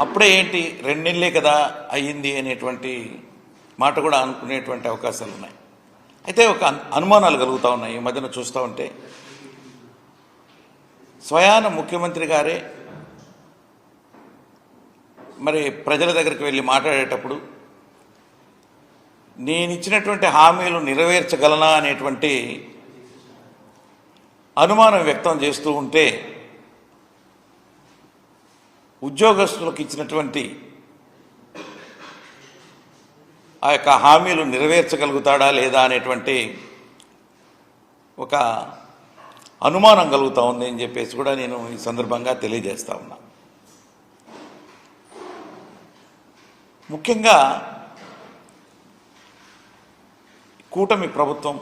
అప్పుడే ఏంటి 2 నెలలే కదా అయ్యింది అనేటువంటి మాట కూడా అనుకునేటువంటి అవకాశాలు ఉన్నాయి. అయితే ఒక అనుమానాలు కలుగుతూ ఉన్నాయి ఈ మధ్యన చూస్తూ ఉంటే. స్వయాన ముఖ్యమంత్రి గారే మరి ప్రజల దగ్గరికి వెళ్ళి మాట్లాడేటప్పుడు నేను ఇచ్చినటువంటి హామీలు నెరవేర్చగలనా అనేటువంటి అనుమానం వ్యక్తం చేస్తూ ఉంటే, ఉద్యోగస్తులకు ఇచ్చినటువంటి ఆ యొక్క హామీలు నెరవేర్చగలుగుతాడా లేదా అనేటువంటి ఒక అనుమానం కలుగుతూ ఉంది అని చెప్పేసి కూడా నేను ఈ సందర్భంగా తెలియజేస్తా ఉన్నా. ముఖ్యంగా కూటమి ప్రభుత్వం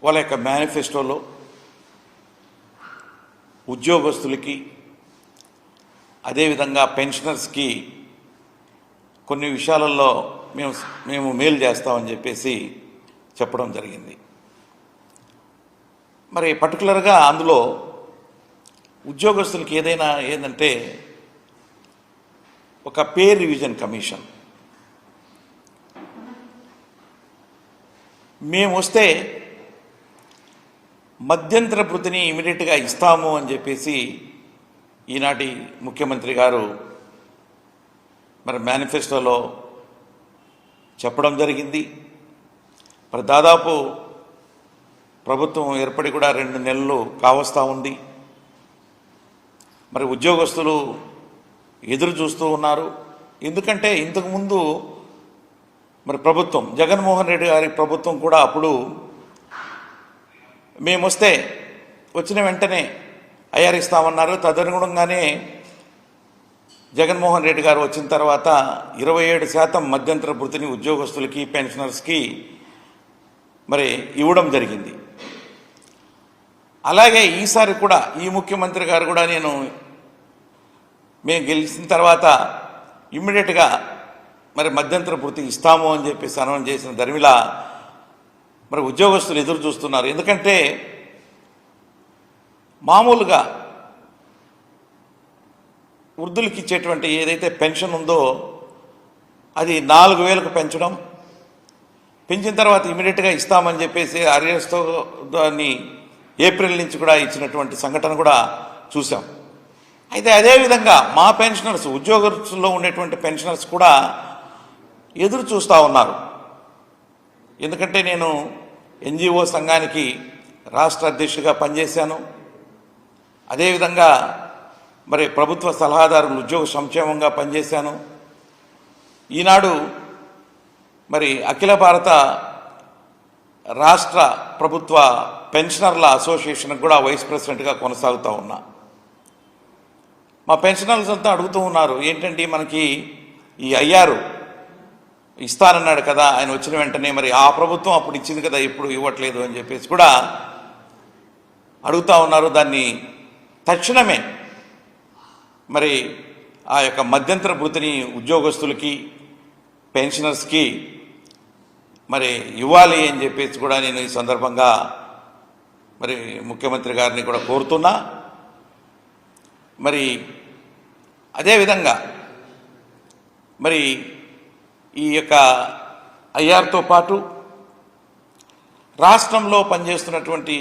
వాళ్ళ యొక్క మేనిఫెస్టోలో ఉద్యోగస్తులకి అదేవిధంగా పెన్షనర్స్కి కొన్ని విషయాలలో మేము మేలు చేస్తామని చెప్పేసి చెప్పడం జరిగింది. మరి పర్టికులర్గా అందులో ఉద్యోగస్తులకి ఏదైనా ఏంటంటే ఒక పే రివిజన్ కమిషన్ మేము వస్తే మధ్యంతర భృతిని ఇమీడియట్గా ఇస్తాము అని చెప్పేసి ఈనాటి ముఖ్యమంత్రి గారు మరి మేనిఫెస్టోలో చెప్పడం జరిగింది. మరి దాదాపు ప్రభుత్వం ఏర్పడి కూడా 2 నెలలు కావస్తూ ఉంది. మరి ఉద్యోగస్తులు ఎదురు చూస్తూ ఉన్నారు. ఎందుకంటే ఇంతకుముందు మరి ప్రభుత్వం జగన్మోహన్ రెడ్డి గారి ప్రభుత్వం కూడా అప్పుడు మేము వస్తే వచ్చిన వెంటనే ఐఆర్ ఇస్తామన్నారు. తదనుగుణంగానే జగన్మోహన్ రెడ్డి గారు వచ్చిన తర్వాత 27% మధ్యంతర భృతిని ఉద్యోగస్తులకి పెన్షనర్స్కి మరి ఇవ్వడం జరిగింది. అలాగే ఈసారి కూడా ఈ ముఖ్యమంత్రి గారు కూడా మేము గెలిచిన తర్వాత ఇమ్మీడియట్గా మరి మధ్యంతర భృతి ఇస్తాము అని చెప్పేసి అనౌన్స్ చేసిన ధర్మిలా మరి ఉద్యోగస్తులు ఎదురు చూస్తున్నారు. ఎందుకంటే మామూలుగా వృద్ధులకి ఇచ్చేటువంటి ఏదైతే పెన్షన్ ఉందో అది 4,000కు పెంచిన తర్వాత ఇమీడియట్గా ఇస్తామని చెప్పేసి అరియర్స్తో దాన్ని ఏప్రిల్ నుంచి కూడా ఇచ్చినటువంటి సంఘటన కూడా చూసాం. అయితే అదేవిధంగా మా పెన్షనర్స్ ఉద్యోగస్తుల్లో ఉండేటువంటి పెన్షనర్స్ కూడా ఎదురు చూస్తూ ఉన్నారు. ఎందుకంటే నేను ఎన్జిఓ సంఘానికి రాష్ట్ర అధ్యక్షుడిగా పనిచేశాను. అదేవిధంగా మరి ప్రభుత్వ సలహాదారులు ఉద్యోగ సంక్షేమంగా పనిచేశాను. ఈనాడు మరి అఖిల భారత రాష్ట్ర ప్రభుత్వ పెన్షనర్ల అసోసియేషన్కి కూడా వైస్ ప్రెసిడెంట్గా కొనసాగుతూ ఉన్నా. మా పెన్షనర్స్ అంతా అడుగుతూ ఉన్నారు, ఏంటంటే మనకి ఈ ఐఆర్ ఇస్తానన్నాడు కదా ఆయన వచ్చిన వెంటనే, మరి ఆ ప్రభుత్వం అప్పుడు ఇచ్చింది కదా ఇప్పుడు ఇవ్వట్లేదు అని చెప్పేసి కూడా అడుగుతూ ఉన్నారు. దాన్ని తక్షణమే మరి ఆ యొక్క మధ్యంతర భృతిని ఉద్యోగస్తులకి పెన్షనర్స్కి మరి ఇవ్వాలి అని చెప్పేసి కూడా నేను ఈ సందర్భంగా మరి ముఖ్యమంత్రి గారిని కూడా కోరుతున్నా. మరి అదేవిధంగా మరి ఈ యొక్క ఐఆర్తో పాటు రాష్ట్రంలో పనిచేస్తున్నటువంటి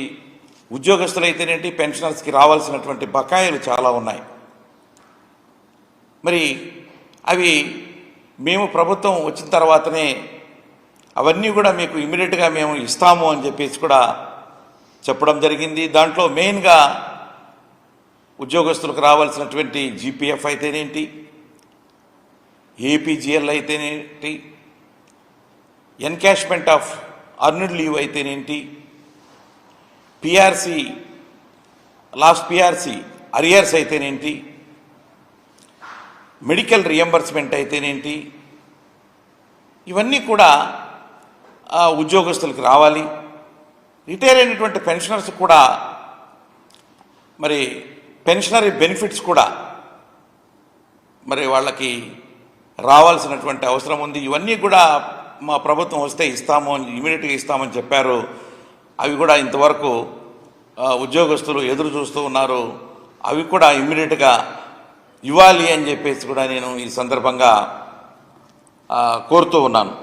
ఉద్యోగస్తులైతేనేంటి పెన్షనర్స్కి రావాల్సినటువంటి బకాయిలు చాలా ఉన్నాయి. మరి అవి మేము ప్రభుత్వం వచ్చిన తర్వాతనే అవన్నీ కూడా మీకు ఇమీడియట్గా మేము ఇస్తాము అని చెప్పేసి కూడా చెప్పడం జరిగింది. దాంట్లో మెయిన్గా ఉద్యోగస్తులకు రావాల్సినటువంటి జీపీఎఫ్ అయితేనేంటి, ఏపీజీఎల్ అయితేనేంటి, ఎన్కాష్మెంట్ ఆఫ్ అర్న్డ్ లీవ్ అయితేనేంటి, పిఆర్సీ లాస్ట్ పిఆర్సీ అరియర్స్ అయితేనేంటి, మెడికల్ రియంబర్స్మెంట్ అయితేనేంటి, ఇవన్నీ కూడా ఉద్యోగస్తులకు రావాలి. రిటైర్ అయినటువంటి పెన్షనర్స్ కూడా మరి పెన్షనరీ బెనిఫిట్స్ కూడా మరి వాళ్ళకి రావాల్సినటువంటి అవసరం ఉంది. ఇవన్నీ కూడా మా ప్రభుత్వం వస్తే ఇస్తాము, ఇమీడియట్గా ఇస్తామని చెప్పారు. అవి కూడా ఇంతవరకు ఉద్యోగస్తులు ఎదురు చూస్తూ ఉన్నారు. అవి కూడా ఇమ్మీడియట్గా ఇవ్వాలి అని చెప్పేసి కూడా నేను ఈ సందర్భంగా కోరుతూ ఉన్నాను.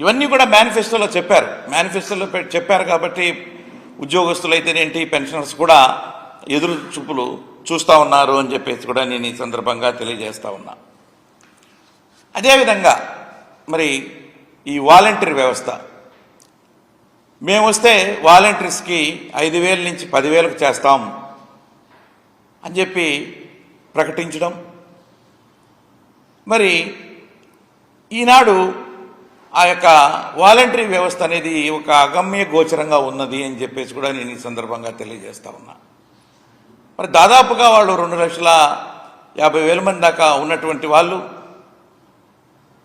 ఇవన్నీ కూడా మేనిఫెస్టోలో చెప్పారు. మేనిఫెస్టోలో చెప్పారు కాబట్టి ఉద్యోగస్తులు అయితేనేంటి, పెన్షనర్స్ కూడా ఎదురు చూపులు చూస్తూ ఉన్నారు అని చెప్పేసి కూడా నేను ఈ సందర్భంగా తెలియజేస్తూ ఉన్నా. అదేవిధంగా మరి ఈ వాలంటీర్ వ్యవస్థ, మేము వస్తే వాలంటీర్స్కి 5,000 నుంచి 10,000కు చేస్తాం అని చెప్పి ప్రకటించడం, మరి ఈనాడు ఆ యొక్క వాలంటరీ వ్యవస్థ అనేది ఒక అగమ్య గోచరంగా ఉన్నది అని చెప్పేసి కూడా నేను ఈ సందర్భంగా తెలియజేస్తా ఉన్నా. మరి దాదాపుగా వాళ్ళు 2,50,000 మంది దాకా ఉన్నటువంటి వాళ్ళు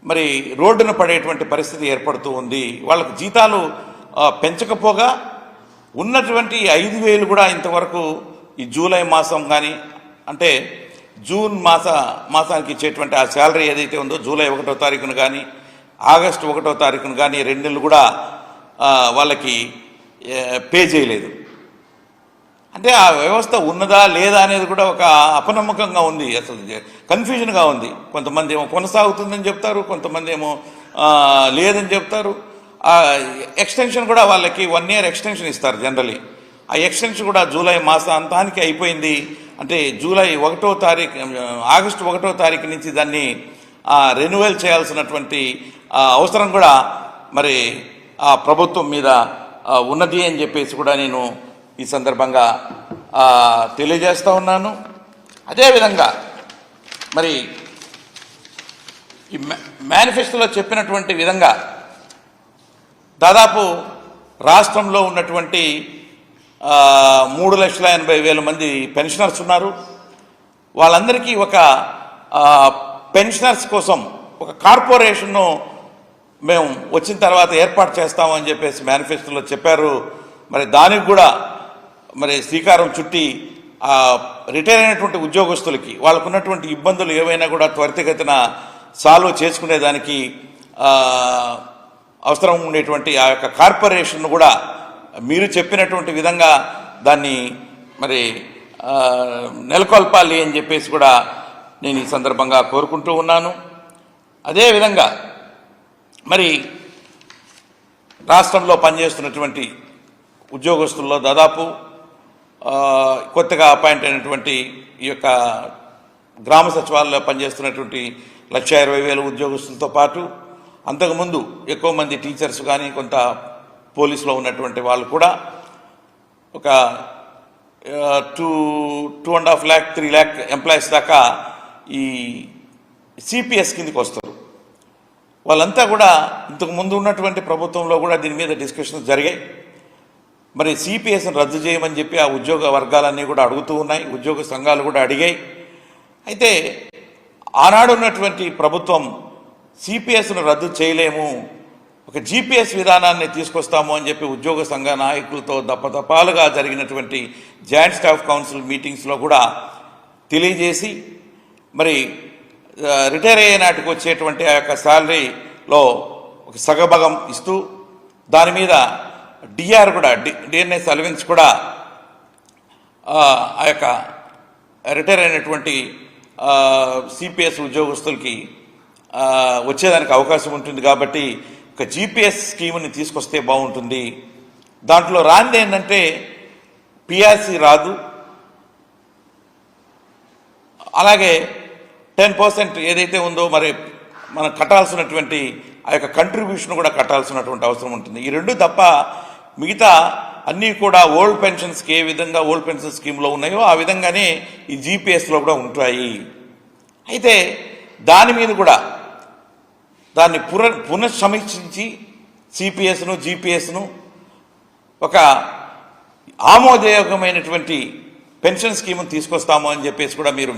మరి రోడ్డున పడేటువంటి పరిస్థితి ఏర్పడుతూ ఉంది. వాళ్ళకు జీతాలు పెంచకపోగా ఉన్నటువంటి 5,000 కూడా ఇంతవరకు ఈ జూలై మాసం కానీ, అంటే జూన్ మాసానికి ఇచ్చేటువంటి ఆ శాలరీ ఏదైతే ఉందో జూలై 1వ తారీఖున కానీ ఆగస్టు 1వ తారీఖున కానీ 2 నెలలు కూడా వాళ్ళకి పే చేయలేదు. అంటే ఆ వ్యవస్థ ఉన్నదా లేదా అనేది కూడా ఒక అపనమ్మకంగా ఉంది, అసలు కన్ఫ్యూజన్గా ఉంది. కొంతమంది ఏమో కొనసాగుతుందని చెప్తారు, కొంతమంది ఏమో లేదని చెప్తారు. ఎక్స్టెన్షన్ కూడా వాళ్ళకి 1 year ఎక్స్టెన్షన్ ఇస్తారు జనరలీ. ఆ ఎక్స్టెన్షన్ కూడా జూలై మాసాంతానికి అయిపోయింది. అంటే జూలై 1వ తారీఖు, ఆగస్టు 1వ తారీఖు నుంచి దాన్ని రెన్యువల్ చేయాల్సినటువంటి అవసరం కూడా మరి ఆ ప్రభుత్వం మీద ఉన్నది అని చెప్పేసి కూడా నేను ఈ సందర్భంగా తెలియజేస్తూ ఉన్నాను. అదేవిధంగా మరి ఈ మేనిఫెస్టోలో చెప్పినటువంటి విధంగా దాదాపు రాష్ట్రంలో ఉన్నటువంటి 3,80,000 మంది పెన్షనర్స్ ఉన్నారు. వాళ్ళందరికీ ఒక పెన్షనర్స్ కోసం ఒక కార్పొరేషన్ను మేము వచ్చిన తర్వాత ఏర్పాటు చేస్తామని చెప్పేసి మేనిఫెస్టోలో చెప్పారు. మరి దానికి కూడా మరి శ్రీకారం చుట్టి రిటైర్ అయినటువంటి ఉద్యోగస్తులకి వాళ్ళకున్నటువంటి ఇబ్బందులు ఏవైనా కూడా త్వరితగతిన సాల్వ్ చేసుకునేదానికి అవసరం ఉండేటువంటి ఆ యొక్క కార్పొరేషన్ను కూడా మీరు చెప్పినటువంటి విధంగా దాన్ని మరి నెలకొల్పాలి అని చెప్పేసి కూడా నేను ఈ సందర్భంగా కోరుకుంటూ ఉన్నాను. అదేవిధంగా మరి రాష్ట్రంలో పనిచేస్తున్నటువంటి ఉద్యోగస్తుల్లో దాదాపు కొత్తగా అపాయింట్ అయినటువంటి ఈ యొక్క గ్రామ సచివాలయంలో పనిచేస్తున్నటువంటి 1,20,000 ఉద్యోగస్తులతో పాటు అంతకుముందు ఎక్కువ మంది టీచర్స్ కానీ కొంత పోలీసులో ఉన్నటువంటి వాళ్ళు కూడా ఒక 2.5 lakh 3 lakh ఎంప్లాయీస్ దాకా ఈ సిపిఎస్ కిందకి వస్తారు. వాళ్ళంతా కూడా ఇంతకు ముందు ఉన్నటువంటి ప్రభుత్వంలో కూడా దీని మీద డిస్కషన్స్ జరిగాయి. మరి సిపిఎస్ను రద్దు చేయమని చెప్పి ఆ ఉద్యోగ వర్గాలన్నీ కూడా అడుగుతూ ఉన్నాయి, ఉద్యోగ సంఘాలు కూడా అడిగాయి. అయితే ఆనాడు ఉన్నటువంటి ప్రభుత్వం సిపిఎస్ను రద్దు చేయలేము, ఒక జిపిఎస్ విధానాన్ని తీసుకొస్తాము అని చెప్పి ఉద్యోగ సంఘ నాయకులతో దప్పదపాలుగా జరిగినటువంటి జాయింట్ స్టాఫ్ కౌన్సిల్ మీటింగ్స్లో కూడా తెలియజేసి మరి రిటైర్ అయ్యే నాటికి వచ్చేటువంటి ఆ యొక్క శాలరీలో ఒక సగభాగం ఇస్తూ దాని మీద డిఆర్ కూడా డిఎన్ఎస్ అలవెన్స్ కూడా ఆ యొక్క రిటైర్ అయినటువంటి సిపిఎస్ ఉద్యోగస్తులకి వచ్చేదానికి అవకాశం ఉంటుంది. కాబట్టి ఒక జిపిఎస్ స్కీమ్ని తీసుకొస్తే బాగుంటుంది. దాంట్లో రాంది ఏంటంటే పిఆర్సి రాదు, అలాగే 10% ఏదైతే ఉందో మరి మనం కట్టాల్సినటువంటి ఆ యొక్క కంట్రిబ్యూషన్ కూడా కట్టాల్సినటువంటి అవసరం ఉంటుంది. ఈ రెండు తప్ప మిగతా అన్నీ కూడా ఓల్డ్ పెన్షన్స్కి ఏ విధంగా ఓల్డ్ పెన్షన్ స్కీమ్లో ఉన్నాయో ఆ విధంగానే ఈ జీపీఎస్లో కూడా ఉంటాయి. అయితే దాని మీద కూడా దాన్ని పునఃసమీక్షించి సిపిఎస్ను జీపీఎస్ను ఒక ఆమోదయోగమైనటువంటి పెన్షన్ స్కీమ్ను తీసుకొస్తాము అని చెప్పేసి కూడా మీరు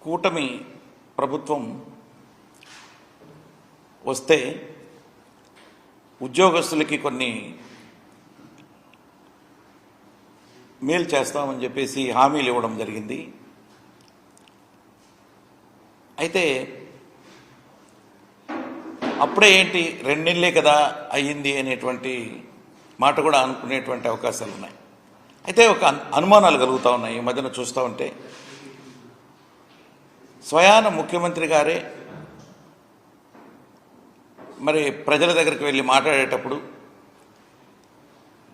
కూటమి ప్రభుత్వం వస్తే ఉద్యోగస్తులకి కొన్ని మేలు చేస్తామని చెప్పేసి హామీలు ఇవ్వడం జరిగింది. అయితే అప్పుడే ఏంటి 2 నెలలే కదా అయ్యింది అనేటువంటి మాట కూడా అనుకునేటువంటి అవకాశాలు ఉన్నాయి. అయితే ఒక అనుమానాలు కలుగుతూ ఉన్నాయి ఈ మధ్యన చూస్తూ ఉంటే. స్వయాన ముఖ్యమంత్రి గారే మరి ప్రజల దగ్గరికి వెళ్ళి మాట్లాడేటప్పుడు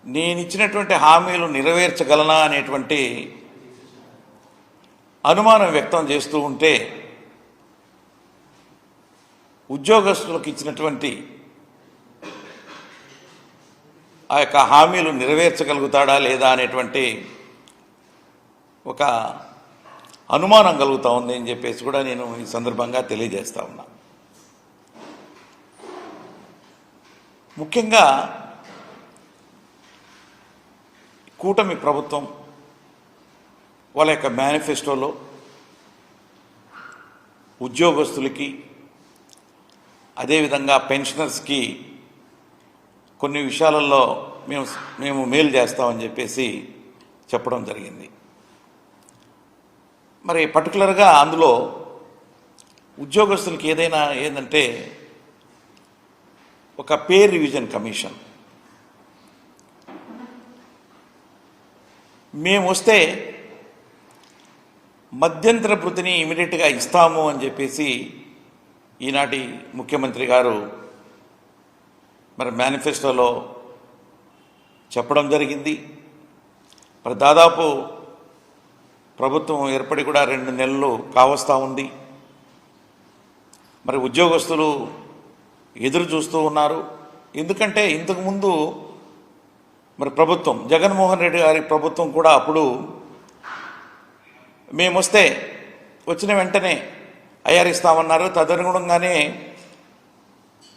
నేను ఇచ్చినటువంటి హామీలు నెరవేర్చగలనా అనేటువంటి అనుమానం వ్యక్తం చేస్తూ ఉంటే, ఉద్యోగస్తులకు ఇచ్చినటువంటి ఆ యొక్క హామీలు నెరవేర్చగలుగుతాడా లేదా అనేటువంటి ఒక అనుమానం కలుగుతూ ఉంది అని చెప్పేసి కూడా నేను ఈ సందర్భంగా తెలియజేస్తా ఉన్నా. ముఖ్యంగా కూటమి ప్రభుత్వం వాళ్ళ యొక్క మేనిఫెస్టోలో ఉద్యోగస్తులకి అదేవిధంగా పెన్షనర్స్కి కొన్ని విషయాలలో మేము మేలు చేస్తామని చెప్పేసి చెప్పడం జరిగింది. మరి పర్టికులర్గా అందులో ఉద్యోగస్తులకి ఏదైనా ఏంటంటే ఒక పే రివిజన్ కమిషన్ మేము వస్తే మధ్యంతర భృతిని ఇమీడియట్గా ఇస్తాము అని చెప్పేసి ఈనాటి ముఖ్యమంత్రి గారు మరి మేనిఫెస్టోలో చెప్పడం జరిగింది. మరి దాదాపు ప్రభుత్వం ఏర్పడి కూడా 2 నెలలు కావస్తూ ఉంది. మరి ఉద్యోగస్తులు ఎదురు చూస్తూ ఉన్నారు. ఎందుకంటే ఇంతకుముందు మరి ప్రభుత్వం జగన్మోహన్ రెడ్డి గారి ప్రభుత్వం కూడా అప్పుడు మేము వస్తే వచ్చిన వెంటనే ఐఆర్ ఇస్తామన్నారు. తదనుగుణంగానే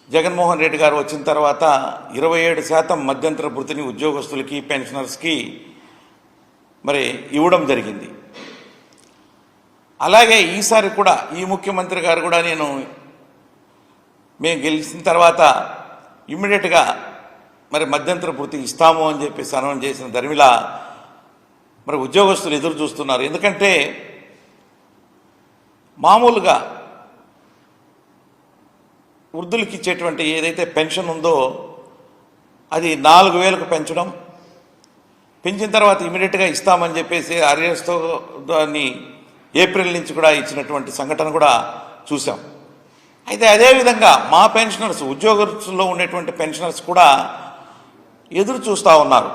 జగన్మోహన్ రెడ్డి గారు వచ్చిన తర్వాత 27% మధ్యంతర భృతిని ఉద్యోగస్తులకి పెన్షనర్స్కి మరి ఇవ్వడం జరిగింది. అలాగే ఈసారి కూడా ఈ ముఖ్యమంత్రి గారు కూడా మేము గెలిచిన తర్వాత ఇమ్మీడియట్గా మరి మధ్యంతర భృతి ఇస్తాము అని చెప్పేసి అనౌన్స్ చేసిన ధర్మిలా మరి ఉద్యోగస్తులు ఎదురు చూస్తున్నారు. ఎందుకంటే మామూలుగా వృద్ధులకి ఇచ్చేటువంటి ఏదైతే పెన్షన్ ఉందో అది 4,000కు పెంచిన తర్వాత ఇమీడియట్గా ఇస్తామని చెప్పేసి అరియర్స్తో దాన్ని ఏప్రిల్ నుంచి కూడా ఇచ్చినటువంటి సంఘటన కూడా చూసాం. అయితే అదేవిధంగా మా పెన్షనర్స్ ఉద్యోగస్తుల్లో ఉండేటువంటి పెన్షనర్స్ కూడా ఎదురు చూస్తూ ఉన్నారు.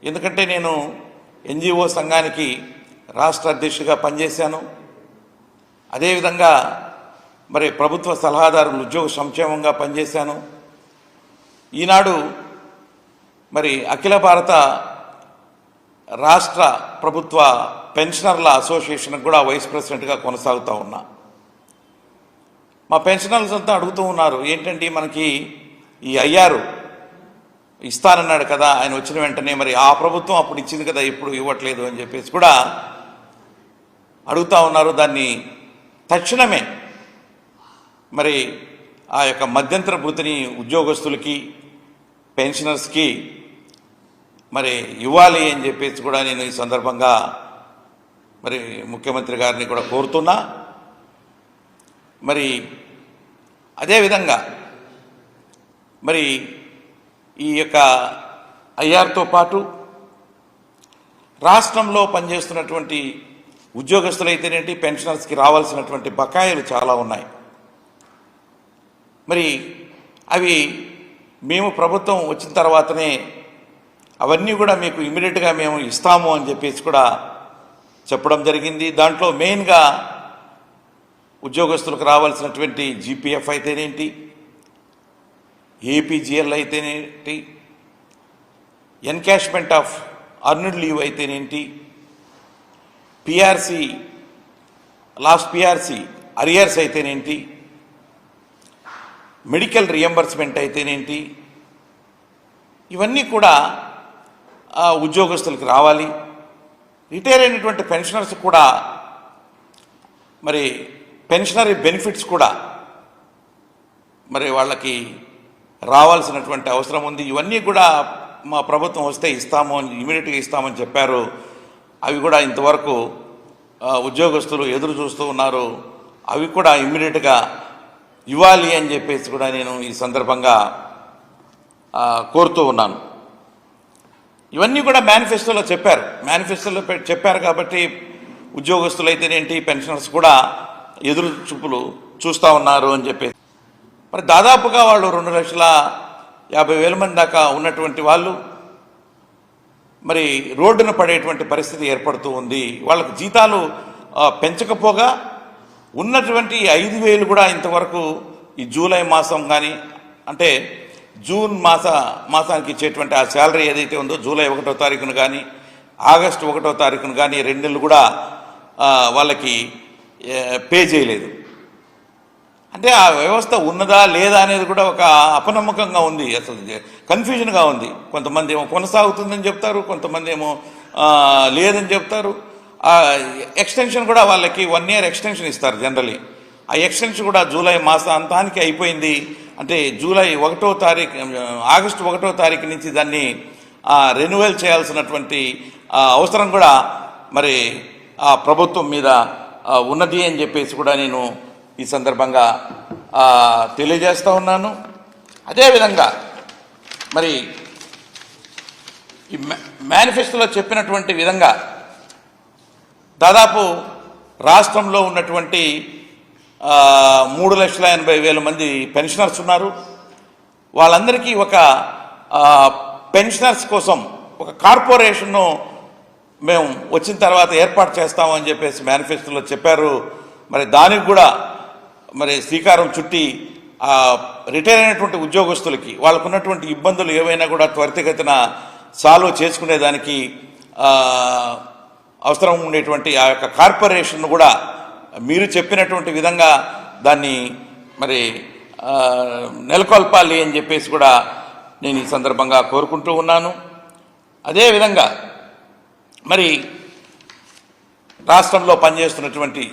ఎందుకంటే నేను ఎన్జిఓ సంఘానికి రాష్ట్ర అధ్యక్షుడిగా పనిచేశాను. అదేవిధంగా మరి ప్రభుత్వ సలహాదారులు ఉద్యోగ సంక్షేమంగా పనిచేశాను. ఈనాడు మరి అఖిల భారత రాష్ట్ర ప్రభుత్వ పెన్షనర్ల అసోసియేషన్కి కూడా వైస్ ప్రెసిడెంట్గా కొనసాగుతూ ఉన్నా. మా పెన్షనర్స్ అంతా అడుగుతూ ఉన్నారు, ఏంటంటే మనకి ఈ ఐఆర్ ఇస్తానన్నాడు కదా ఆయన వచ్చిన వెంటనే, మరి ఆ ప్రభుత్వం అప్పుడు ఇచ్చింది కదా ఇప్పుడు ఇవ్వట్లేదు అని చెప్పేసి కూడా అడుగుతూ ఉన్నారు. దాన్ని తక్షణమే మరి ఆ యొక్క మధ్యంతర భృతిని ఉద్యోగస్తులకి పెన్షనర్స్కి మరి ఇవ్వాలి అని చెప్పేసి కూడా నేను ఈ సందర్భంగా మరి ముఖ్యమంత్రి గారిని కూడా కోరుతున్నా. మరి అదేవిధంగా మరి ఈ యొక్క ఐఆర్తో పాటు రాష్ట్రంలో పనిచేస్తున్నటువంటి ఉద్యోగస్తులైతేనేంటి పెన్షనర్స్కి రావాల్సినటువంటి బకాయిలు చాలా ఉన్నాయి. మరి అవి మేము ప్రభుత్వం వచ్చిన తర్వాతనే అవన్నీ కూడా మీకు ఇమీడియట్గా మేము ఇస్తాము అని చెప్పేసి కూడా చెప్పడం జరిగింది. దాంట్లో మెయిన్గా ఉద్యోగస్తులకు రావాల్సినటువంటి జీపీఎఫ్ అయితేనేంటి, ఏపీజీఎల్ అయితేనేంటి, ఎన్కాష్మెంట్ ఆఫ్ అర్న్డ్ లీవ్ అయితేనేంటి, పిఆర్సీ లాస్ట్ పిఆర్సీ అరియర్స్ అయితేనేంటి, మెడికల్ రియంబర్స్మెంట్ అయితేనేంటి, ఇవన్నీ కూడా ఉద్యోగస్తులకు రావాలి. రిటైర్ అయినటువంటి పెన్షనర్స్ కూడా మరి పెన్షనరీ బెనిఫిట్స్ కూడా మరి వాళ్ళకి రావాల్సినటువంటి అవసరం ఉంది. ఇవన్నీ కూడా మా ప్రభుత్వం వస్తే ఇస్తాము అని ఇమీడియట్గా ఇస్తామని చెప్పారు. అవి కూడా ఇంతవరకు ఉద్యోగస్తులు ఎదురు చూస్తూ ఉన్నారు. అవి కూడా ఇమ్మీడియట్గా ఇవ్వాలి అని చెప్పేసి కూడా నేను ఈ సందర్భంగా కోరుతూ ఉన్నాను. ఇవన్నీ కూడా మేనిఫెస్టోలో చెప్పారు. మేనిఫెస్టోలో చెప్పారు కాబట్టి ఉద్యోగస్తులు అయితేనేంటి, పెన్షనర్స్ కూడా ఎదురు చూపులు చూస్తూ ఉన్నారు అని చెప్పి. మరి దాదాపుగా వాళ్ళు 2,50,000 మంది దాకా ఉన్నటువంటి వాళ్ళు మరి రోడ్డున పడేటువంటి పరిస్థితి ఏర్పడుతూ ఉంది. వాళ్ళకు జీతాలు పెంచకపోగా ఉన్నటువంటి 5,000 కూడా ఇంతవరకు ఈ జూలై మాసం కానీ, అంటే జూన్ మాసానికి ఇచ్చేటువంటి ఆ శాలరీ ఏదైతే ఉందో జూలై 1వ తారీఖున కానీ ఆగస్టు 1వ తారీఖున కానీ 2 నెలలు కూడా వాళ్ళకి పే చేయలేదు. అంటే ఆ వ్యవస్థ ఉన్నదా లేదా అనేది కూడా ఒక అపనమ్మకంగా ఉంది, అసలు కన్ఫ్యూజన్గా ఉంది. కొంతమంది ఏమో కొనసాగుతుందని చెప్తారు, కొంతమంది ఏమో లేదని చెప్తారు. ఎక్స్టెన్షన్ కూడా వాళ్ళకి 1 year ఎక్స్టెన్షన్ ఇస్తారు జనరలీ. ఆ ఎక్స్టెన్షన్ కూడా జూలై మాసాంతానికి అయిపోయింది. అంటే జూలై 1వ తారీఖు, ఆగస్టు 1వ తారీఖు నుంచి దాన్ని రెన్యువల్ చేయాల్సినటువంటి అవసరం కూడా మరి ఆ ప్రభుత్వం మీద ఉన్నది అని చెప్పేసి కూడా నేను ఈ సందర్భంగా తెలియజేస్తూ ఉన్నాను. అదేవిధంగా మరి ఈ మేనిఫెస్టోలో చెప్పినటువంటి విధంగా దాదాపు రాష్ట్రంలో ఉన్నటువంటి 3,80,000 మంది పెన్షనర్స్ ఉన్నారు. వాళ్ళందరికీ ఒక పెన్షనర్స్ కోసం ఒక కార్పొరేషన్ను మేము వచ్చిన తర్వాత ఏర్పాటు చేస్తామని చెప్పేసి మేనిఫెస్టోలో చెప్పారు. మరి దానికి కూడా మరి శ్రీకారం చుట్టి రిటైర్ అయినటువంటి ఉద్యోగస్తులకి వాళ్ళకున్నటువంటి ఇబ్బందులు ఏవైనా కూడా త్వరితగతిన సాల్వ్ చేసుకునేదానికి అవసరం ఉండేటువంటి ఆ యొక్క కార్పొరేషన్ కూడా మీరు చెప్పినటువంటి విధంగా దాన్ని మరి నెలకొల్పాలి అని చెప్పేసి కూడా నేను ఈ సందర్భంగా కోరుకుంటూ ఉన్నాను. అదేవిధంగా మరి రాష్ట్రంలో పనిచేస్తున్నటువంటి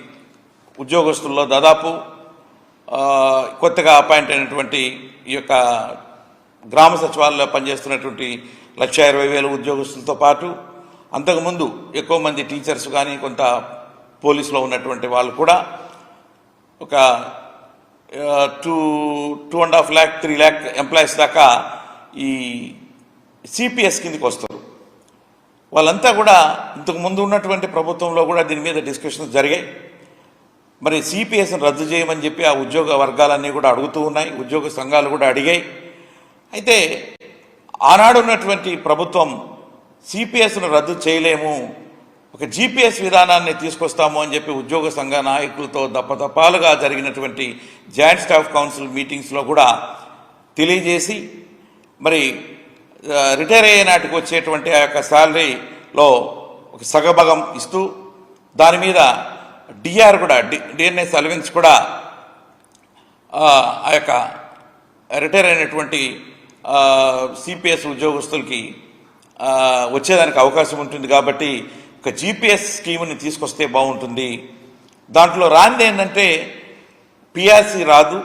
ఉద్యోగస్తుల్లో దాదాపు కొత్తగా అపాయింట్ అయినటువంటి ఈ యొక్క గ్రామ సచివాలయంలో పనిచేస్తున్నటువంటి 1,20,000 ఉద్యోగస్తులతో పాటు అంతకుముందు ఎక్కువ మంది టీచర్స్ కానీ కొంత పోలీసులో ఉన్నటువంటి వాళ్ళు కూడా ఒక 2.5 lakh 3 lakh ఎంప్లాయీస్ దాకా ఈ సిపిఎస్ కిందకి వస్తారు. వాళ్ళంతా కూడా ఇంతకుముందు ఉన్నటువంటి ప్రభుత్వంలో కూడా దీని మీద డిస్కషన్స్ జరిగాయి. మరి సిపిఎస్ను రద్దు చేయమని చెప్పి ఆ ఉద్యోగ వర్గాలన్నీ కూడా అడుగుతూ ఉన్నాయి, ఉద్యోగ సంఘాలు కూడా అడిగాయి. అయితే ఆనాడు ఉన్నటువంటి ప్రభుత్వం సిపిఎస్ను రద్దు చేయలేము, ఒక జిపిఎస్ విధానాన్ని తీసుకొస్తాము అని చెప్పి ఉద్యోగ సంఘ నాయకులతో దప్పదప్పాలుగా జరిగినటువంటి జాయింట్ స్టాఫ్ కౌన్సిల్ మీటింగ్స్లో కూడా తెలియజేసి మరి రిటైర్ అయ్యే నాటికి వచ్చేటువంటి ఆ యొక్క శాలరీలో ఒక సగభాగం ఇస్తూ దాని మీద డిఆర్ కూడా డిఎన్ఎస్ అలవెన్స్ కూడా ఆ యొక్క రిటైర్ అయినటువంటి సిపిఎస్ ఉద్యోగస్తులకి వచ్చేదానికి అవకాశం ఉంటుంది. కాబట్టి ఒక జిపిఎస్ స్కీమ్ని తీసుకొస్తే బాగుంటుంది. దాంట్లో రానిది ఏంటంటే పిఆర్సి రాదు,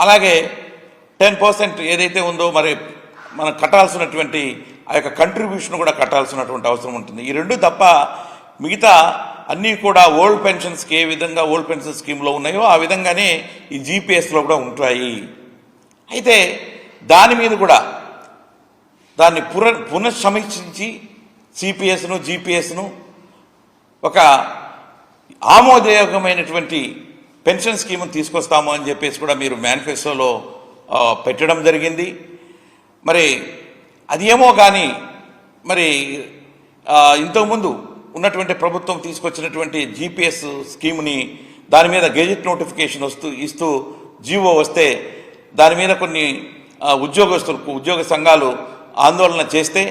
అలాగే 10% ఏదైతే ఉందో మరి మనం కట్టాల్సినటువంటి ఆ యొక్క కంట్రిబ్యూషన్ కూడా కట్టాల్సినటువంటి అవసరం ఉంటుంది. ఈ రెండు తప్ప మిగతా అన్నీ కూడా ఓల్డ్ పెన్షన్స్కి ఏ విధంగా ఓల్డ్ పెన్షన్ స్కీమ్లో ఉన్నాయో ఆ విధంగానే ఈ జీపీఎస్లో కూడా ఉంటాయి. అయితే దాని మీద కూడా దాన్ని పునఃసమీక్షించి సిపిఎస్ను జీపీఎస్ను ఒక ఆమోదయోగమైనటువంటి పెన్షన్ స్కీమ్ను తీసుకొస్తాము అని చెప్పేసి కూడా మీరు మేనిఫెస్టోలో పెట్టడం జరిగింది. మరి అది ఏమో కానీ మరి ఇంతకుముందు ఉన్నటువంటి ప్రభుత్వం తీసుకొచ్చినటువంటి జీపీఎస్ స్కీమ్ని దాని మీద గెజెట్ నోటిఫికేషన్ ఇస్తూ జీవో వస్తే దాని మీద కొన్ని ఉద్యోగస్తులకు ఉద్యోగ సంఘాలు ఆందోళన చేస్తే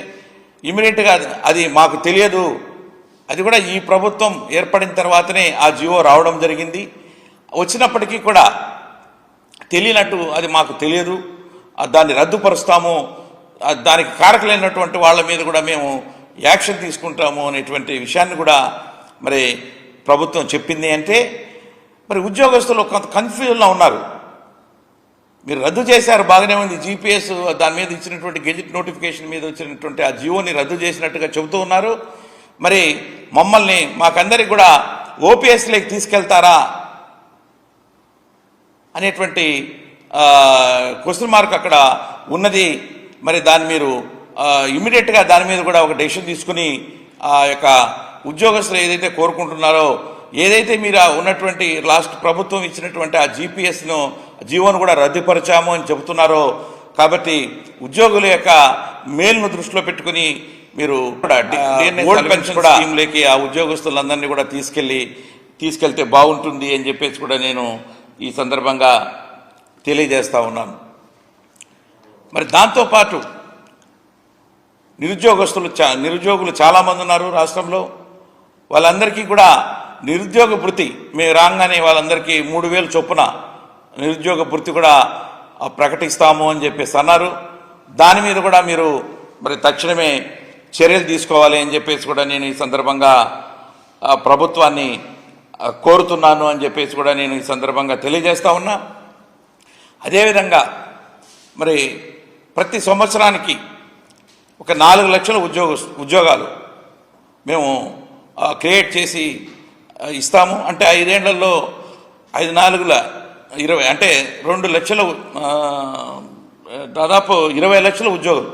ఇమీడియట్గా అది మాకు తెలియదు, అది కూడా ఈ ప్రభుత్వం ఏర్పడిన తర్వాతనే ఆ జీవో రావడం జరిగింది. వచ్చినప్పటికీ కూడా తెలియనట్టు అది మాకు తెలియదు, దాన్ని రద్దుపరుస్తాము, దానికి కారకులైనటువంటి వాళ్ళ మీద కూడా మేము యాక్షన్ తీసుకుంటాము అనేటువంటి విషయాన్ని కూడా మరి ప్రభుత్వం చెప్పింది. అంటే మరి ఉద్యోగస్తులు కొంత కన్ఫ్యూజన్లో ఉన్నారు. మీరు రద్దు చేశారు, బాగానే ఉంది, జీపీఎస్ దాని మీద ఇచ్చినటువంటి గెజిట్ నోటిఫికేషన్ మీద వచ్చినటువంటి ఆ జియోని రద్దు చేసినట్టుగా చెబుతూ ఉన్నారు. మరి మమ్మల్ని మాకందరికి కూడా ఓపీఎస్లోకి తీసుకెళ్తారా అనేటువంటి క్వశ్చన్ మార్క్ అక్కడ ఉన్నది. మరి దాన్ని మీరు ఇమ్మీడియట్గా దాని మీద కూడా ఒక డెసిషన్ తీసుకుని ఆ యొక్క ఉద్యోగస్తులు ఏదైతే కోరుకుంటున్నారో, ఏదైతే మీరు ఉన్నటువంటి లాస్ట్ ప్రభుత్వం ఇచ్చినటువంటి ఆ జీవోను కూడా రద్దుపరిచాము అని చెబుతున్నారో, కాబట్టి ఉద్యోగుల యొక్క మేలును దృష్టిలో పెట్టుకుని మీరు ఓల్డ్ పెన్షన్ స్కీమ్లోకి ఆ ఉద్యోగస్తులందరినీ కూడా తీసుకెళ్తే బాగుంటుంది అని చెప్పేసి కూడా నేను ఈ సందర్భంగా తెలియజేస్తా ఉన్నాను. మరి దాంతోపాటు నిరుద్యోగులు చాలామంది ఉన్నారు రాష్ట్రంలో. వాళ్ళందరికీ కూడా నిరుద్యోగ భృతి మేము రాగానే వాళ్ళందరికీ 3,000 చొప్పున నిరుద్యోగ భృతి కూడా ప్రకటిస్తాము అని చెప్పేసి అన్నారు. దాని మీద కూడా మీరు మరి తక్షణమే చర్యలు తీసుకోవాలి అని చెప్పేసి కూడా నేను ఈ సందర్భంగా ప్రభుత్వాన్ని కోరుతున్నాను అని చెప్పేసి కూడా నేను ఈ సందర్భంగా తెలియజేస్తా ఉన్నా. అదేవిధంగా మరి ప్రతి సంవత్సరానికి ఒక 4 లక్షల ఉద్యోగాలు మేము క్రియేట్ చేసి ఇస్తాము. అంటే 5 ఏళ్లలో 5 4 20 అంటే 2 లక్షల దాదాపు 20 లక్షల ఉద్యోగులు,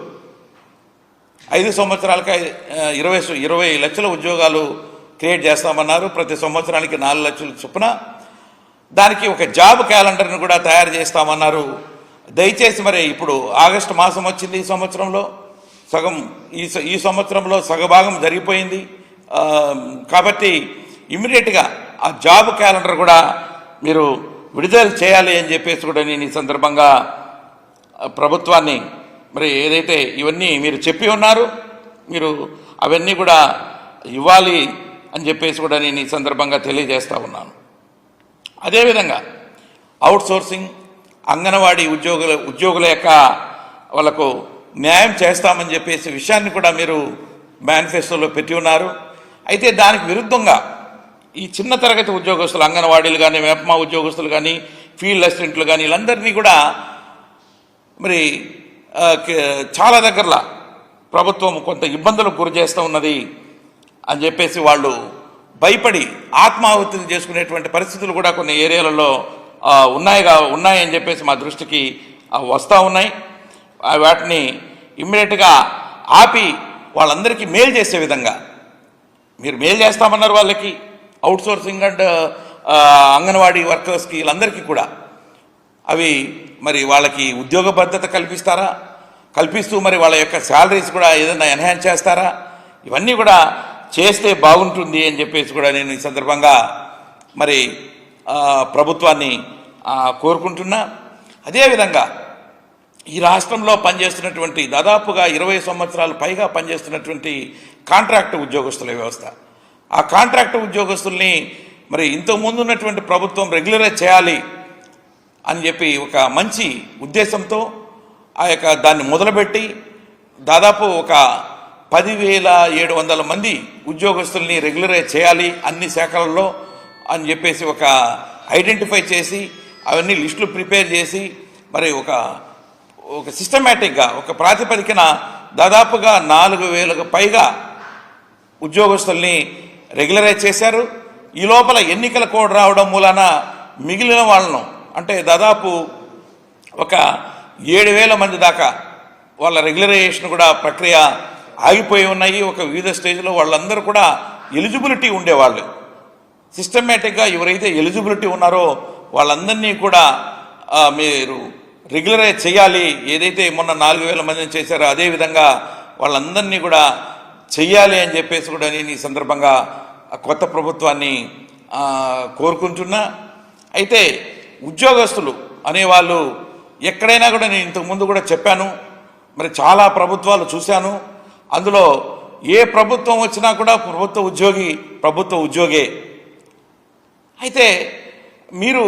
5 సంవత్సరాలకి 20 లక్షల ఉద్యోగాలు క్రియేట్ చేస్తామన్నారు. ప్రతి సంవత్సరానికి 4 లక్షల చొప్పున దానికి ఒక జాబ్ క్యాలెండర్ను కూడా తయారు చేస్తామన్నారు. దయచేసి మరి ఇప్పుడు ఆగస్టు మాసం వచ్చింది, ఈ సంవత్సరంలో సగం ఈ సంవత్సరంలో సగభాగం జరిగిపోయింది. కాబట్టి ఇమ్మీడియట్గా ఆ జాబ్ క్యాలెండర్ కూడా మీరు విడుదల చేయాలి అని చెప్పేసి కూడా నేను ఈ సందర్భంగా ప్రభుత్వాన్ని మరి ఏదైతే ఇవన్నీ మీరు చెప్పి ఉన్నారు మీరు అవన్నీ కూడా ఇవ్వాలి అని చెప్పేసి కూడా నేను ఈ సందర్భంగా తెలియజేస్తూ ఉన్నాను. అదేవిధంగా అవుట్సోర్సింగ్ అంగన్వాడీ ఉద్యోగుల యొక్క వాళ్ళకు న్యాయం చేస్తామని చెప్పేసి విషయాన్ని కూడా మీరు మేనిఫెస్టోలో పెట్టి ఉన్నారు. అయితే దానికి విరుద్ధంగా ఈ చిన్న తరగతి ఉద్యోగస్తులు, అంగన్వాడీలు కానీ, మెప్మా ఉద్యోగస్తులు కానీ, ఫీల్డ్ అసిస్టెంట్లు కానీ వీళ్ళందరినీ కూడా మరి చాలా దగ్గరలో ప్రభుత్వం కొంత ఇబ్బందులకు గురి చేస్తూ ఉన్నది అని చెప్పేసి వాళ్ళు భయపడి ఆత్మాహుతులు చేసుకునేటువంటి పరిస్థితులు కూడా కొన్ని ఏరియాలలో ఉన్నాయని చెప్పేసి మా దృష్టికి వస్తూ ఉన్నాయి. వాటిని ఇమ్మీడియట్గా ఆపి వాళ్ళందరికీ మేలు చేసే విధంగా మీరు మేలు చేస్తామన్నారు. వాళ్ళకి అవుట్సోర్సింగ్ అండ్ అంగన్వాడీ వర్కర్స్కి వీళ్ళందరికీ కూడా అవి మరి వాళ్ళకి ఉద్యోగ భద్రత కల్పిస్తూ మరి వాళ్ళ యొక్క శాలరీస్ కూడా ఏదైనా ఎన్హాన్స్ చేస్తారా? ఇవన్నీ కూడా చేస్తే బాగుంటుంది అని చెప్పేసి కూడా నేను ఈ సందర్భంగా మరి ప్రభుత్వాన్ని కోరుకుంటున్నా. అదేవిధంగా ఈ రాష్ట్రంలో పనిచేస్తున్నటువంటి దాదాపుగా 20 సంవత్సరాలు పైగా పనిచేస్తున్నటువంటి కాంట్రాక్టు ఉద్యోగస్తుల వ్యవస్థ, ఆ కాంట్రాక్టు ఉద్యోగస్తుల్ని మరి ఇంతకుముందు ఉన్నటువంటి ప్రభుత్వం రెగ్యులరైజ్ చేయాలి అని చెప్పి ఒక మంచి ఉద్దేశంతో దాన్ని మొదలుపెట్టి దాదాపు ఒక 10,700 మంది ఉద్యోగస్తుల్ని రెగ్యులరైజ్ చేయాలి అన్ని శాఖలలో అని చెప్పేసి ఒక ఐడెంటిఫై చేసి అవన్నీ లిస్టులు ప్రిపేర్ చేసి మరి ఒక సిస్టమేటిక్గా ఒక ప్రాతిపదికన దాదాపుగా 4,000కు పైగా ఉద్యోగస్తుల్ని రెగ్యులరైజ్ చేశారు. ఈ లోపల ఎన్నికల కోడ్ రావడం మూలాన మిగిలిన వాళ్ళను అంటే దాదాపు ఒక 7,000 మంది దాకా వాళ్ళ రెగ్యులరైజేషన్ కూడా ప్రక్రియ ఆగిపోయి ఉన్నాయి. ఒక వివిధ స్టేజ్లో వాళ్ళందరూ కూడా ఎలిజిబిలిటీ ఉండేవాళ్ళు. సిస్టమేటిక్గా ఎవరైతే ఎలిజిబిలిటీ ఉన్నారో వాళ్ళందరినీ కూడా మీరు రెగ్యులరైజ్ చేయాలి. ఏదైతే మొన్న 4,000 మందిని చేశారో అదేవిధంగా వాళ్ళందరినీ కూడా చెయ్యాలి అని చెప్పేసి కూడా నేను ఈ సందర్భంగా కొత్త ప్రభుత్వాన్ని కోరుకుంటున్నా. అయితే ఉద్యోగస్తులు అనేవాళ్ళు ఎక్కడైనా కూడా నేను ఇంతకుముందు కూడా చెప్పాను, మరి చాలా ప్రభుత్వాలు చూశాను. అందులో ఏ ప్రభుత్వం వచ్చినా కూడా ప్రభుత్వ ఉద్యోగే. అయితే మీరు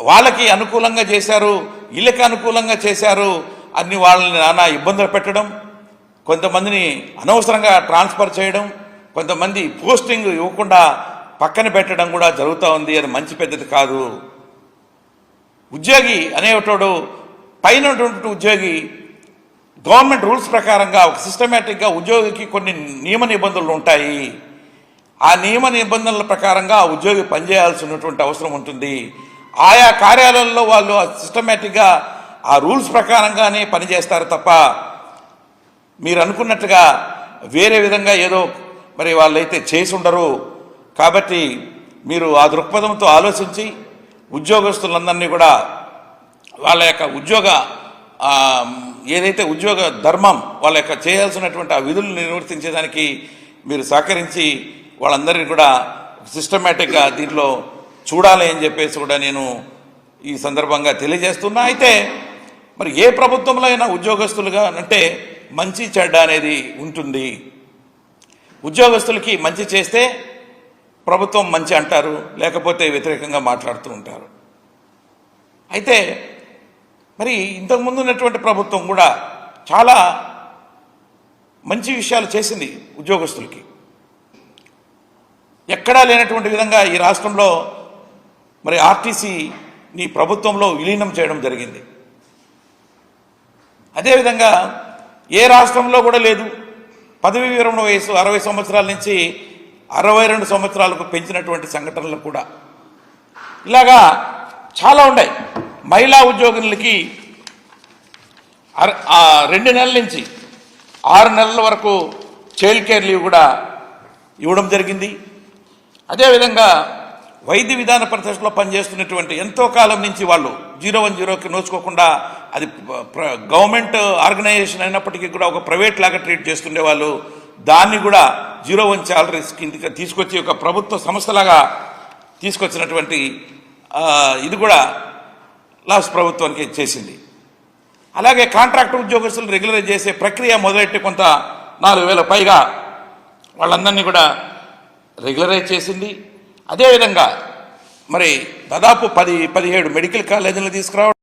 వాళ్ళకి అనుకూలంగా చేశారు, వీళ్ళకి అనుకూలంగా చేశారు అన్ని వాళ్ళని నానా ఇబ్బందులు పెట్టడం, కొంతమందిని అనవసరంగా ట్రాన్స్ఫర్ చేయడం, కొంతమంది పోస్టింగ్ ఇవ్వకుండా పక్కన పెట్టడం కూడా జరుగుతూ ఉంది. అది మంచి పద్ధతి కాదు. ఉద్యోగి అనేటోడు పైన ఉద్యోగి గవర్నమెంట్ రూల్స్ ప్రకారంగా ఒక సిస్టమేటిక్గా ఉద్యోగికి కొన్ని నియమ నిబంధనలు ఉంటాయి. ఆ నియమ నిబంధనల ప్రకారంగా ఆ ఉద్యోగి పనిచేయాల్సినటువంటి అవసరం ఉంటుంది. ఆయా కార్యాలయాల్లో వాళ్ళు సిస్టమేటిక్గా ఆ రూల్స్ ప్రకారంగానే పనిచేస్తారు తప్ప మీరు అనుకున్నట్టుగా వేరే విధంగా ఏదో మరి వాళ్ళైతే చేసి ఉండరు. కాబట్టి మీరు ఆ దృక్పథంతో ఆలోచించి ఉద్యోగస్తులందరినీ కూడా వాళ్ళ యొక్క ఏదైతే ఉద్యోగ ధర్మం వాళ్ళ యొక్క చేయాల్సినటువంటి ఆ విధులు నిర్వర్తించేదానికి మీరు సహకరించి వాళ్ళందరినీ కూడా సిస్టమేటిక్గా దీంట్లో చూడాలి అని చెప్పేసి కూడా నేను ఈ సందర్భంగా తెలియజేస్తున్నా. అయితే మరి ఏ ప్రభుత్వంలో అయినా ఉద్యోగస్తులుగా అంటే మంచి చెడ్డ అనేది ఉంటుంది. ఉద్యోగస్తులకి మంచి చేస్తే ప్రభుత్వం మంచి అంటారు, లేకపోతే వ్యతిరేకంగా మాట్లాడుతూ ఉంటారు. అయితే మరి ఇంతకుముందు ఉన్నటువంటి ప్రభుత్వం కూడా చాలా మంచి విషయాలు చేసింది ఉద్యోగస్తులకి. ఎక్కడా లేనటువంటి విధంగా ఈ రాష్ట్రంలో మరి ఆర్టీసీని ప్రభుత్వంలో విలీనం చేయడం జరిగింది. అదేవిధంగా ఏ రాష్ట్రంలో కూడా లేదు. పదవీ విరమణ వయసు 60 సంవత్సరాల నుంచి 62 సంవత్సరాలకు పెంచినటువంటి సంఘటనలు కూడా ఇలాగా చాలా ఉన్నాయి. మహిళా ఉద్యోగులకి 2 నెలల నుంచి 6 నెలల వరకు చైల్డ్ కేర్ లీవ్ కూడా ఇవ్వడం జరిగింది. అదేవిధంగా వైద్య విధాన పరిషత్లో పనిచేస్తున్నటువంటి ఎంతో కాలం నుంచి వాళ్ళు 010కి నోచుకోకుండా అది గవర్నమెంట్ ఆర్గనైజేషన్ అయినప్పటికీ కూడా ఒక ప్రైవేట్ లాగా ట్రీట్ చేస్తుండే వాళ్ళు దాన్ని కూడా 01 శాలరీస్ కిందకి తీసుకొచ్చి ఒక ప్రభుత్వ సంస్థలాగా తీసుకొచ్చినటువంటి ఇది కూడా లాస్ట్ ప్రభుత్వానికి చేసింది. అలాగే కాంట్రాక్ట్ ఉద్యోగస్తులు రెగ్యులరైజ్ చేసే ప్రక్రియ మొదలెట్టి కొంత 4,000 పైగా వాళ్ళందరినీ కూడా రెగ్యులరైజ్ చేసింది. అదేవిధంగా మరి దాదాపు 17 మెడికల్ కాలేజీలు తీసుకురావడం,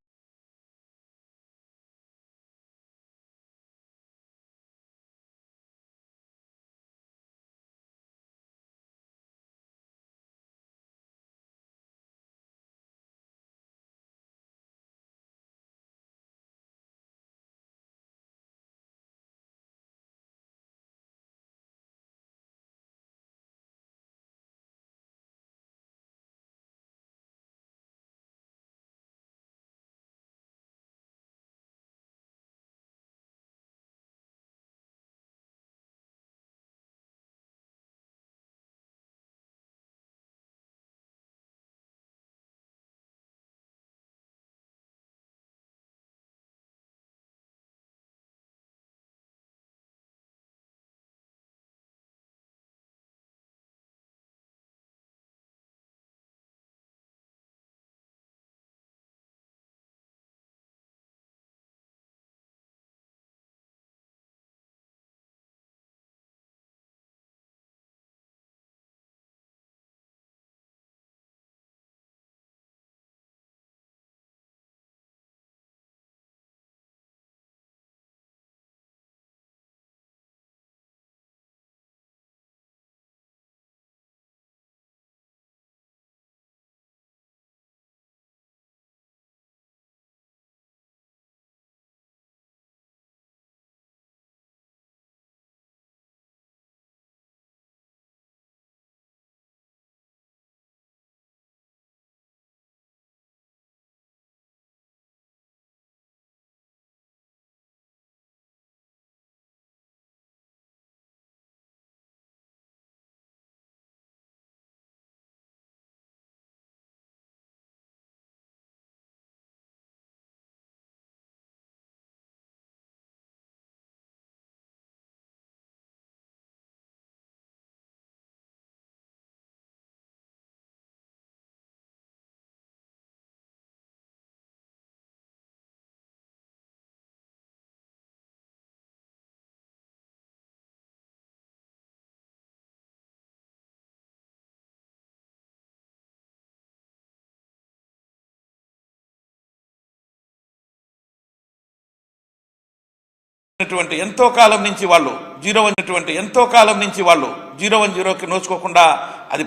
ఎంతో కాలం నుంచి వాళ్ళు 010కి నోచుకోకుండా అది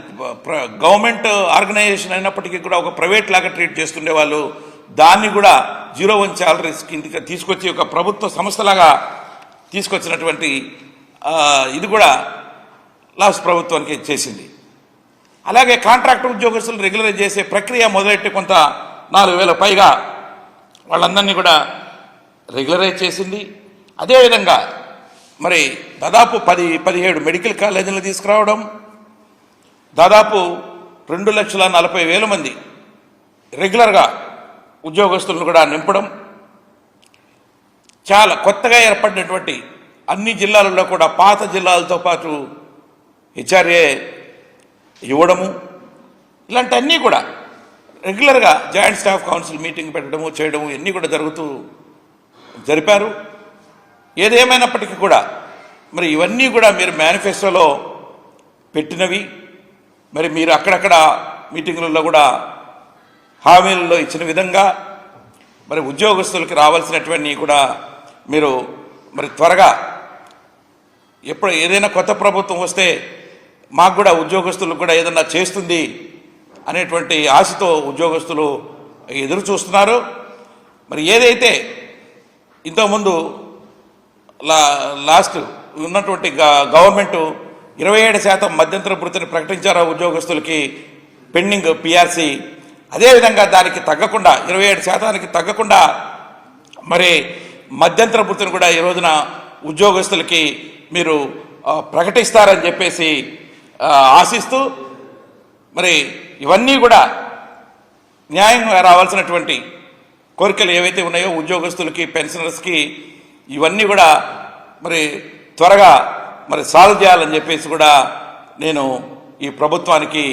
గవర్నమెంట్ ఆర్గనైజేషన్ అయినప్పటికీ కూడా ఒక ప్రైవేట్ లాగా ట్రీట్ చేస్తుండే వాళ్ళు దాన్ని కూడా 01 శాలరీస్ కిందకి తీసుకొచ్చి ఒక ప్రభుత్వ సంస్థలాగా తీసుకొచ్చినటువంటి ఇది కూడా లాస్ట్ ప్రభుత్వానికి చేసింది. అలాగే కాంట్రాక్ట్ ఉద్యోగస్తులు రెగ్యులరైజ్ చేసే ప్రక్రియ మొదలెట్టి కొంత 4,000 పైగా వాళ్ళందరినీ కూడా రెగ్యులరైజ్ చేసింది. అదేవిధంగా మరి దాదాపు 17 మెడికల్ కాలేజీలు తీసుకురావడం, దాదాపు 2,40,000 మంది రెగ్యులర్గా ఉద్యోగస్తులను కూడా నింపడం, చాలా కొత్తగా ఏర్పడినటువంటి అన్ని జిల్లాలలో కూడా పాత జిల్లాలతో పాటు హెచ్ఆర్ఏ ఇవ్వడము, ఇలాంటివన్నీ కూడా రెగ్యులర్గా జాయింట్ స్టాఫ్ కౌన్సిల్ మీటింగ్ పెట్టడము చేయడము ఇవన్నీ కూడా జరిపారు. ఏదేమైనప్పటికీ కూడా మరి ఇవన్నీ కూడా మీరు మేనిఫెస్టోలో పెట్టినవి, మరి మీరు అక్కడక్కడ మీటింగులలో కూడా హామీలలో ఇచ్చిన విధంగా మరి ఉద్యోగస్తులకు రావాల్సినటువంటి కూడా మీరు మరి త్వరగా ఎప్పుడు ఏదైనా కొత్త ప్రభుత్వం వస్తే మాకు కూడా ఉద్యోగస్తులకు కూడా ఏదన్నా చేస్తుంది అనేటువంటి ఆశతో ఉద్యోగస్తులు ఎదురు చూస్తున్నారు. మరి ఏదైతే ఇంతకుముందు లాస్ట్ ఉన్నటువంటి గవర్నమెంటు 27% మధ్యంతర భృతిని ప్రకటించారు ఉద్యోగస్తులకి పెండింగ్ పిఆర్సీ, అదేవిధంగా దానికి తగ్గకుండా 27% తగ్గకుండా మరి మధ్యంతర భృతిని కూడా ఈ రోజున ఉద్యోగస్తులకి మీరు ప్రకటిస్తారని చెప్పేసి ఆశిస్తూ మరి ఇవన్నీ కూడా న్యాయంగా రావాల్సినటువంటి కోరికలు ఏవైతే ఉన్నాయో ఉద్యోగస్తులకి పెన్షనర్స్కి ఇవన్నీ కూడా మరి త్వరగా మరి సాల్వ్ చేయాలని చెప్పేసి కూడా నేను ఈ ప్రభుత్వానికి